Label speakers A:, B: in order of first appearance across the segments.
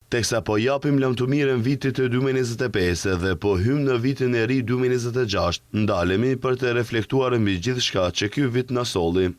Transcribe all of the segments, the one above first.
A: Teksa po japim lamtumirën vitit të 2025 dhe po hym në vitin e ri 2026, ndalemi për të reflektuar mbi gjithçka që ky vit na solli.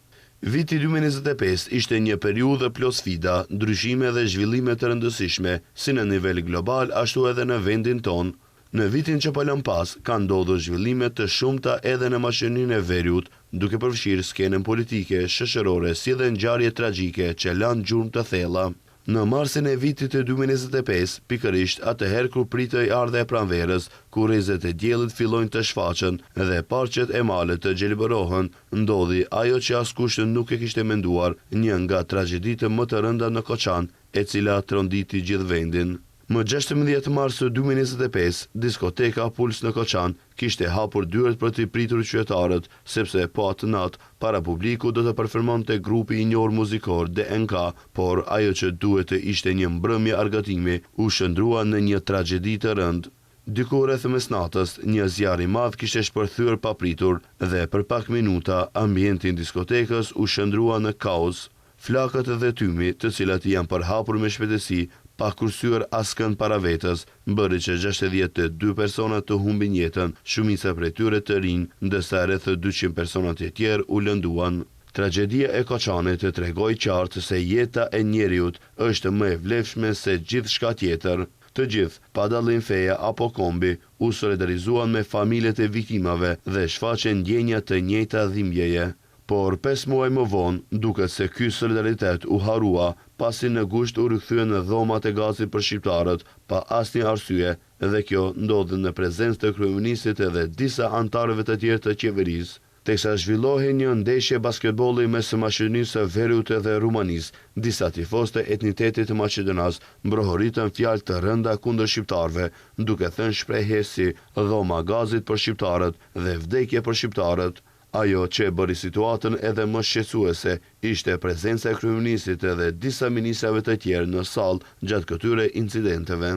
A: Viti 2025 ishte një periudhë plot sfida, ndryshime dhe zhvillime të rëndësishme, si në nivel global ashtu edhe në vendin ton. Në vitin që po lëm pas, kanë ndodhur zhvillime të shumta edhe në maqenin e veriut, duke përfshirë skenën politike, shoqërore, si dhe ngjarje tragjike që lanë gjurmë të thella. Në marsin e vitit të 2025, pikërisht atëherë kur pritej ardha e pranverës, kur rrezet e diellit fillojnë të shfaqen dhe parqet e malet të gjelbërohen, ndodhi ajo që askush nuk e kishte menduar, një nga tragjeditë më të rënda në Koçan, e cila tronditi gjithë vendin. Më 16 mars 2025, diskoteka Puls në Koçan kishte hapur dyert për të pritur qytetarët, sepse po atë natë para publiku do të performonte grupi i njohur muzikor DNK, por ajo që duhet të ishte një mbrëmje argëtimi u shndrua në një tragjedi të rëndë. Diku rreth mesnatës, një zjarr i madh kishte shpërthyer papritur dhe për pak minuta ambienti i diskotekës u shndrua në kaos. Flakët dhe tymi, të cilat janë përhapur me shpejtësi, pa kursyer askënd para vetës, bëri që 62 persona të humbin jetën, shumica prej tyre të rinj, ndërsa rreth 200 persona të tjerë u lënduan. Tragjedia e Koçanit të tregoi qartë se jeta e njeriut është më e vlefshme se gjithçka tjetër. Të gjithë, pa dallim feje apo kombi, u solidarizuan me familjet e viktimave dhe shfaqen ndjenja të njëjta dhimbjeje. Por 5 muaj më vonë, duket se ky solidaritet u harua, pasi në gusht u rikthyen në dhomat e gazit për shqiptarët, pa asnjë arsye, dhe kjo ndodhi në prezencë të kryeministit edhe disa antarëve të tjerë të qeverisë. Teksa zhvillohej një ndeshje basketbolli mes maqedonisë së Veriut dhe Rumanisë, disa tifozë të etnitetit të Maqedonas mbrohoritën fjalë të rënda kundër shqiptarëve, duke thënë shprehje si dhoma gazit për shqiptarët dhe vdekje për shqiptarët. Ajo që bëri situatën edhe më shqetësuese ishte prezenca e kryeministit edhe disa ministrave të tjerë në sallë gjatë këtyre incidenteve.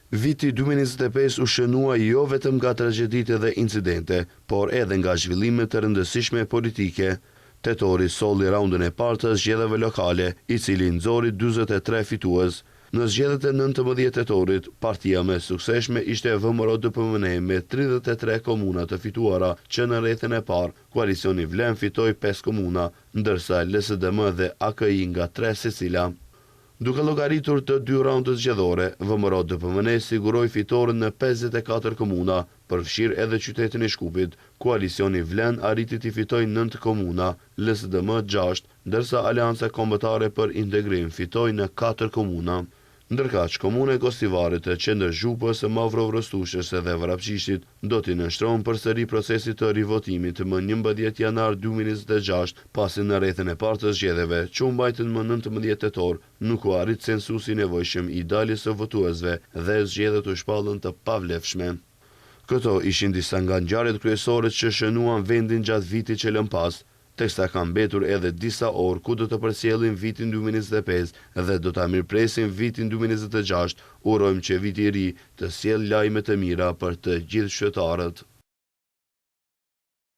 A: Viti 2025 u shënua jo vetëm nga tragjeditë dhe incidente, por edhe nga zhvillime të rëndësishme politike. Tetori solli raundën e parë të zgjedhjeve lokale, i cili nxori 43 fitues. Në zgjedhjet e 19 tetorit, partia më e suksesshme ishte VMRO-DPMN me 33 komuna të fituara, që në rrethin e parë koalicioni Vlen fitoi 5 komuna, ndërsa LSDM dhe AKI nga 3 secila. Duke llogaritur të 2 raundet zgjedhore, VMRO-DPMN siguroi fitoren në 54 komuna, përfshirë edhe qytetin e Shkupit. Koalicioni Vlen arriti të fitojë 9 komuna, LSDM 6, ndërsa Aleanca Kombëtare për Integrim fitoi në 4 komuna. Ndërkaq, komuna e Gostivarit, qendër Zhupës, Mavrovë-Rostushës dhe Vrapçishtit do t'i nënshtrohen përsëri procesit të rivotimit më 11 janar 2026, pasi në rrethin e parë të zgjedhjeve, që u mbajtën më 19 tetor, nuk u arrit censusi i nevojshëm i daljes së votuesve dhe zgjedhjet u shpallën të pavlefshme. Këto ishin disa nga ngjarjet kryesore që shënuan vendin gjatë vitit që lëm pas, teksa kanë mbetur edhe disa orë ku do të përcjellin vitin 2025 dhe do ta mirëpresim vitin 2026. Urojmë që viti i ri të sjellë lajme të mira për të gjithë qytetarët.